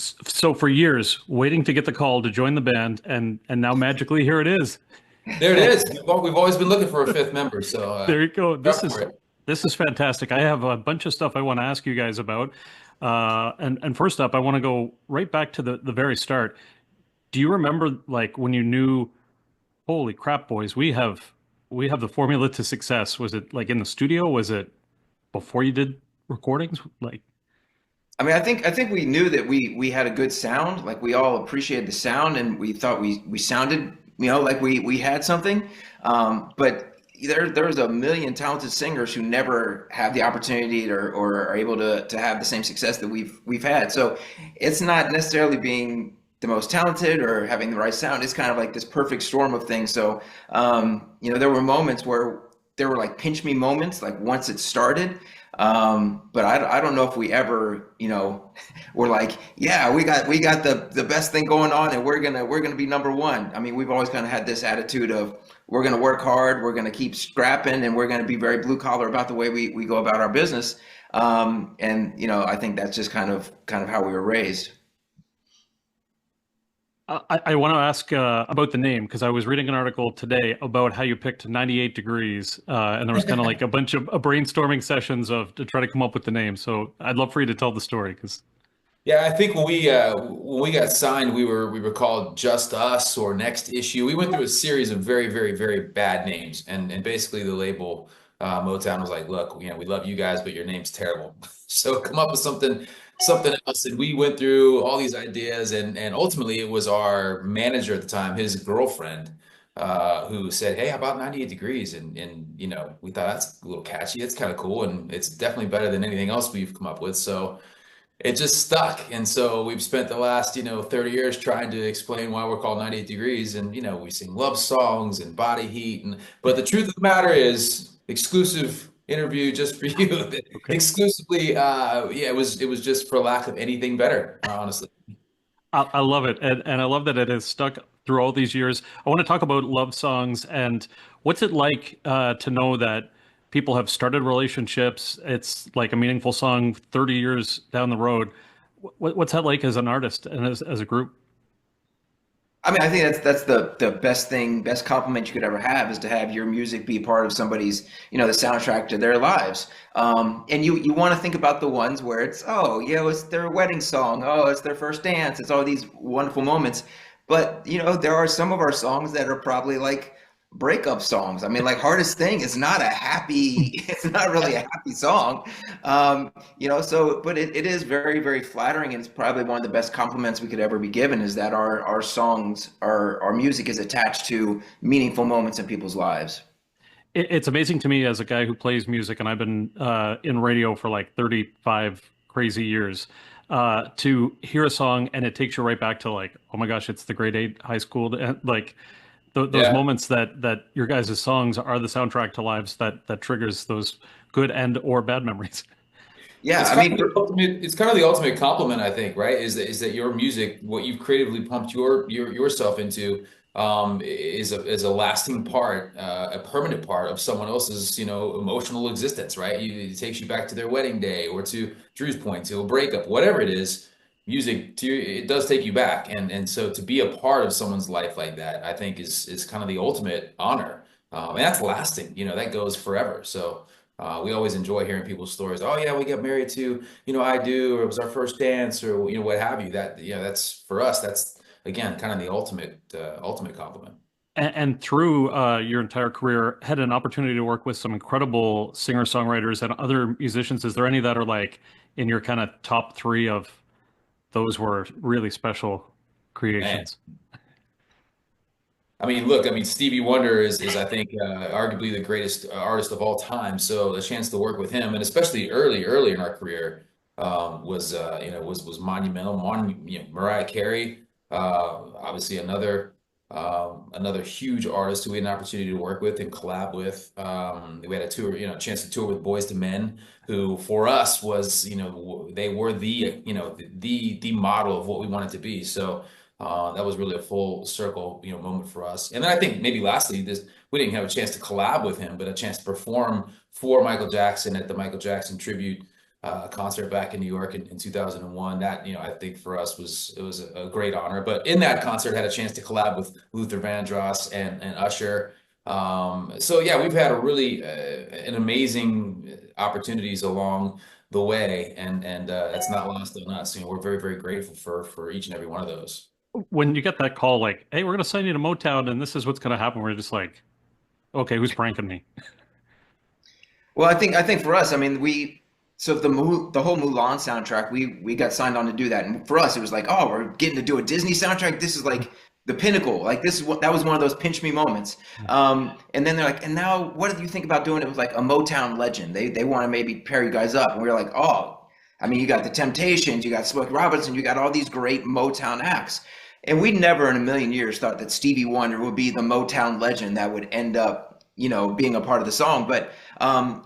So for years, waiting to get the call to join the band, and now magically here it is. There it is. We've always been looking for a fifth member, so There you go. we're up for it. This is fantastic. I have a bunch of stuff I want to ask you guys about. And first up, I want to go right back to the very start. Do you remember like when you knew, holy crap, boys, we have the formula to success? Was it like in the studio? Was it before you did recordings? Like, I mean, I think we knew that we had a good sound. Like we all appreciated the sound, and we thought we sounded, like we had something. But there's a million talented singers who never have the opportunity or are able to have the same success that we've had. So it's not necessarily being the most talented or having the right sound. It's kind of like this perfect storm of things. So there were moments where there were like pinch me moments, like once it started. But I don't know if we ever, were like, yeah, we got the best thing going on, and we're gonna be number one. I mean, we've always kind of had this attitude of we're gonna work hard, we're gonna keep scrapping, and we're gonna be very blue collar about the way we go about our business. And I think that's just kind of how we were raised. I want to ask about the name because I was reading an article today about how you picked 98 degrees, and there was kind of like a bunch of brainstorming sessions of to try to come up with the name. So I'd love for you to tell the story because Yeah, I think when we got signed, we were called Just Us or Next Issue. We went through a series of very, very, very bad names, and basically the label Motown was like, "Look, we love you guys, but your name's terrible. So come up with something else." And we went through all these ideas, and ultimately it was our manager at the time, his girlfriend, who said, "Hey, how about 98 degrees?" And we thought that's a little catchy. It's kind of cool, and it's definitely better than anything else we've come up with. So it just stuck. And so we've spent the last, 30 years trying to explain why we're called 98 degrees. And, we sing love songs and body heat. But the truth of the matter is, exclusive interview just for you. okay. Exclusively, yeah, it was just for lack of anything better, honestly. I love it, and I love that it has stuck through all these years. I want to talk about love songs and what's it like to know that people have started relationships. It's like a meaningful song 30 years down the road. What's that like as an artist and as a group? I mean, I think that's the best thing, best compliment you could ever have is to have your music be part of somebody's, the soundtrack to their lives. And you want to think about the ones where it's, oh, it's their wedding song, oh, it's their first dance, it's all these wonderful moments. But there are some of our songs that are probably like breakup songs. I mean, like Hardest Thing is not a happy, it's not really a happy song. But it is very, very flattering, and it's probably one of the best compliments we could ever be given is that our songs, our music is attached to meaningful moments in people's lives. It's amazing to me as a guy who plays music, and I've been in radio for like 35 crazy years, to hear a song and it takes you right back to like, oh my gosh, it's the grade eight high school, like those Yeah. moments that your guys' songs are the soundtrack to lives that triggers those good and or bad memories. Yeah, I mean, It's kind of the ultimate compliment, I think, right? Is that your music, what you've creatively pumped yourself into, is a lasting part, a permanent part of someone else's, emotional existence, right? It takes you back to their wedding day or to Drew's point, to a breakup, whatever it is. Music to you, it does take you back, and so to be a part of someone's life like that, I think is kind of the ultimate honor, and that's lasting. That goes forever. So. We always enjoy hearing people's stories. Oh yeah, we got married to, I do, or it was our first dance, or what have you. That's for us. That's again kind of the ultimate compliment. And through your entire career, had an opportunity to work with some incredible singer-songwriters and other musicians. Is there any that are like in your kind of top three of those were really special Man, creations? I mean, look, I mean, Stevie Wonder is I think arguably the greatest artist of all time. So a chance to work with him, and especially early in our career, was monumental. Mariah Carey, obviously another huge artist who we had an opportunity to work with and collab with. We had a tour, chance to tour with Boys to Men, who for us was, they were the model of what we wanted to be. So. That was really a full circle, moment for us. And then I think maybe lastly, this we didn't have a chance to collab with him, but a chance to perform for Michael Jackson at the Michael Jackson tribute concert back in New York in 2001. That, I think for us it was a great honor. But in that concert, had a chance to collab with Luther Vandross and Usher. So yeah, we've had a really an amazing opportunities along the way, and that's not lost on us. We're very, very grateful for each and every one of those. When you get that call, like, "Hey, we're going to sign you to Motown, and this is what's going to happen," we're just like, "Okay, who's pranking me?" Well, I think for us, I mean, so the whole Mulan soundtrack, we got signed on to do that, and for us, it was like, oh, we're getting to do a Disney soundtrack. This is like the pinnacle. Like that was one of those pinch me moments. And then they're like, and now what do you think about doing it with like a Motown legend? They want to maybe pair you guys up, and we were like, oh, I mean, you got the Temptations, you got Smokey Robinson, you got all these great Motown acts. And we never in a million years thought that Stevie Wonder would be the Motown legend that would end up, being a part of the song. But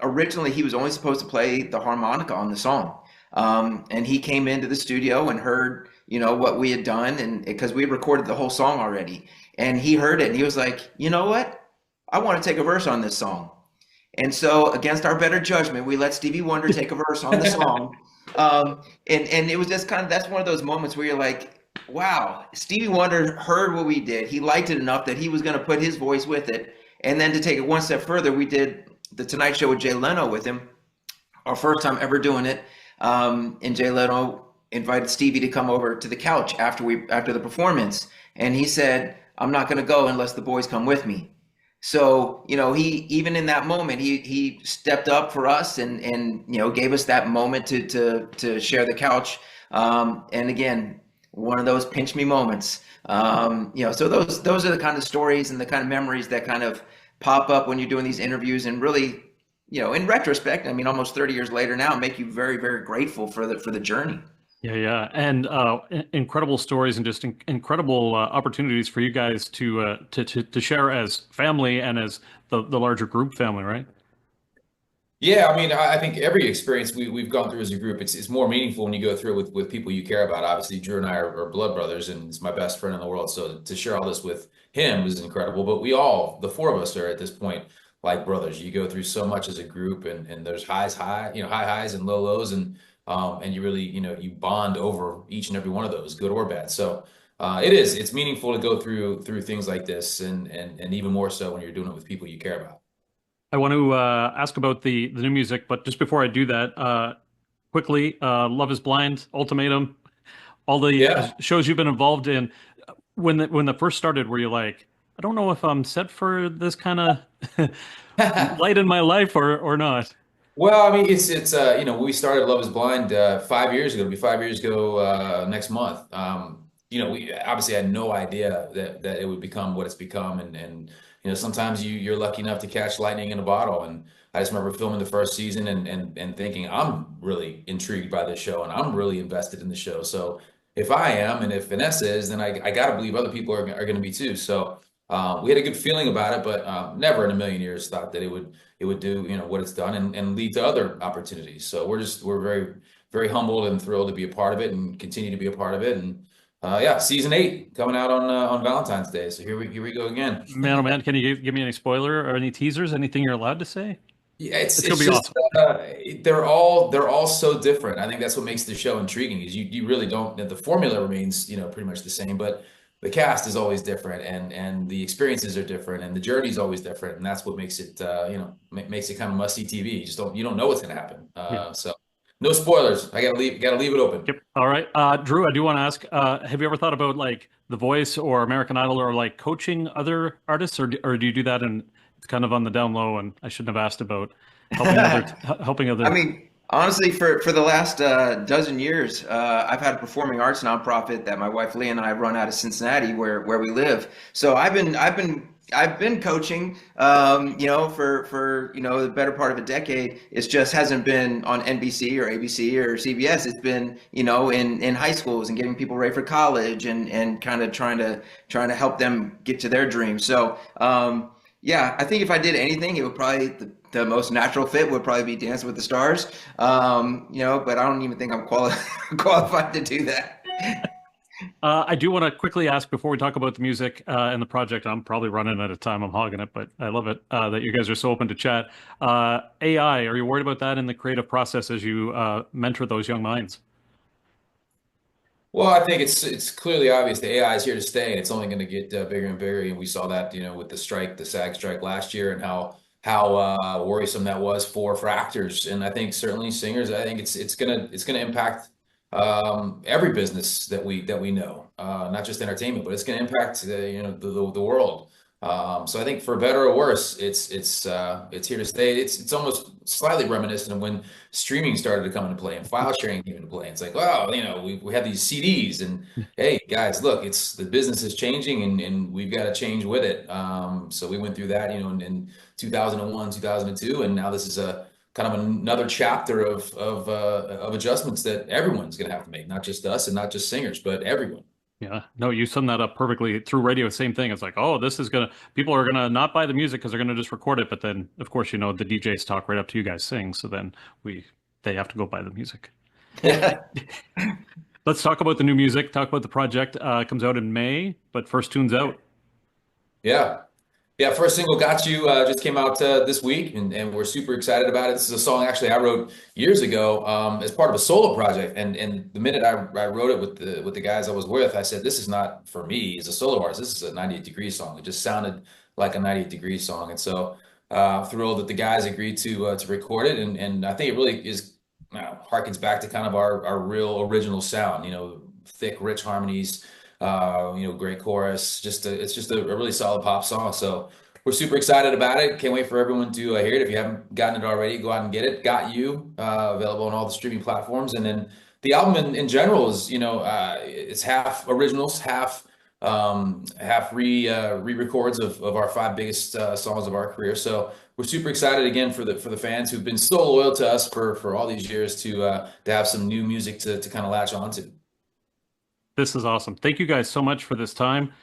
originally, he was only supposed to play the harmonica on the song. And he came into the studio and heard, what we had done, and because we had recorded the whole song already. And he heard it, and he was like, you know what? I want to take a verse on this song. And so, against our better judgment, we let Stevie Wonder take a verse on the song. And it was just that's one of those moments where you're like, wow, Stevie Wonder heard what we did. He liked it enough that he was going to put his voice with it. And then to take it one step further, we did the Tonight Show with Jay Leno with him, our first time ever doing it. And Jay Leno invited Stevie to come over to the couch after the performance. And he said, I'm not going to go unless the boys come with me. So, he, even in that moment, he stepped up for us and gave us that moment to share the couch. And again, one of those pinch me moments. So those are the kind of stories and the kind of memories that kind of pop up when you're doing these interviews, and really, in retrospect, I mean, almost 30 years later now, make you very, very grateful for the journey. Yeah. And incredible stories, and just incredible opportunities for you guys to share as family and as the larger group family, right? Yeah, I mean, I think every experience we've gone through as a group, it's more meaningful when you go through it with people you care about. Obviously, Drew and I are blood brothers, and he's my best friend in the world. So to share all this with him was incredible. But the four of us are at this point like brothers. You go through so much as a group, and there's high highs and low lows, and you really, you bond over each and every one of those, good or bad. So it's meaningful to go through things like this, and even more so when you're doing it with people you care about. I want to ask about the new music, but just before I do that, quickly, Love is Blind, Ultimatum, all the shows you've been involved in. When that first started, were you like, I don't know if I'm set for this kind of light in my life or not? Well, I mean, it's when we started Love is Blind 5 years ago. It'll be 5 years ago next month. We obviously had no idea that it would become what it's become, and sometimes you're lucky enough to catch lightning in a bottle. And I just remember filming the first season and thinking, I'm really intrigued by this show, and I'm really invested in the show. So if I am, and if Vanessa is, then I got to believe other people are going to be too. So we had a good feeling about it, but never in a million years thought that it would do what it's done and lead to other opportunities. So we're very, very humbled and thrilled to be a part of it and continue to be a part of it. And season 8 coming out on Valentine's Day. So here we go again. Man, oh man, can you give me any spoiler or any teasers? Anything you're allowed to say? Yeah, it's gonna be just awesome. they're all so different. I think that's what makes the show intriguing, is you really don't, the formula remains pretty much the same, but the cast is always different, and the experiences are different, and the journey is always different, and that's what makes it makes it kind of must-see TV. You don't know what's gonna happen. So no spoilers. I gotta leave it open. Yep. All right. Drew, I do want to ask, have you ever thought about like The Voice or American Idol, or like coaching other artists, or do you do that and it's kind of on the down low, and I shouldn't have asked about helping other? I mean, honestly, for the last dozen years, I've had a performing arts nonprofit that my wife Leah and I run out of Cincinnati, where we live. So I've been coaching, for the better part of a decade. It just hasn't been on NBC or ABC or CBS. It's been, in high schools and getting people ready for college and kind of trying to help them get to their dreams. So, I think if I did anything, it would probably the most natural fit would probably be Dancing with the Stars. But I don't even think I'm qualified to do that. I do want to quickly ask before we talk about the music and the project. I'm probably running out of time. I'm hogging it, but I love it that you guys are so open to chat. AI, are you worried about that in the creative process as you mentor those young minds? Well, I think it's clearly obvious the AI is here to stay, and it's only going to get bigger and bigger. And we saw that, with the strike, the SAG strike last year, and how worrisome that was for actors. And I think certainly singers. I think it's gonna impact every business that we know, not just entertainment, but it's going to impact the world. So I think for better or worse, it's here to stay. It's almost slightly reminiscent of when streaming started to come into play and file sharing came into play. It's like, oh, we have these CDs, and hey guys, look, it's the business is changing, and we've got to change with it. So we went through that, in 2001, 2002, and now this is a kind of another chapter of adjustments that everyone's going to have to make, not just us and not just singers, but everyone. Yeah, no, you summed that up perfectly. Through radio, same thing. It's like, oh, this is gonna, people are gonna not buy the music because they're gonna just record it. But then, of course, the DJs talk right up to you guys sing. So then they have to go buy the music. Let's talk about the new music. Talk about the project. It comes out in May, but first tune's out. Yeah. Yeah, first single Got You just came out this week, and we're super excited about it. This is a song actually I wrote years ago as part of a solo project. And the minute I wrote it with the guys I was with, I said, this is not for me as a solo artist. This is a 98 Degrees song. It just sounded like a 98 Degrees song. And so thrilled that the guys agreed to record it. And I think it really is harkens back to kind of our real original sound, thick, rich harmonies, great chorus. It's just a really solid pop song. So we're super excited about it. Can't wait for everyone to hear it. If you haven't gotten it already, go out and get it. Got You, available on all the streaming platforms. And then the album in general is, it's half originals, half re-records of our five biggest songs of our career. So we're super excited again for the fans who've been so loyal to us for all these years to have some new music to kind of latch onto. This is awesome. Thank you guys so much for this time.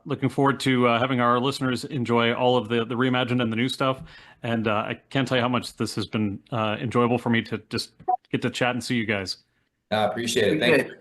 Looking forward to having our listeners enjoy all of the reimagined and the new stuff. And I can't tell you how much this has been enjoyable for me to just get to chat and see you guys. I appreciate it. Thank you.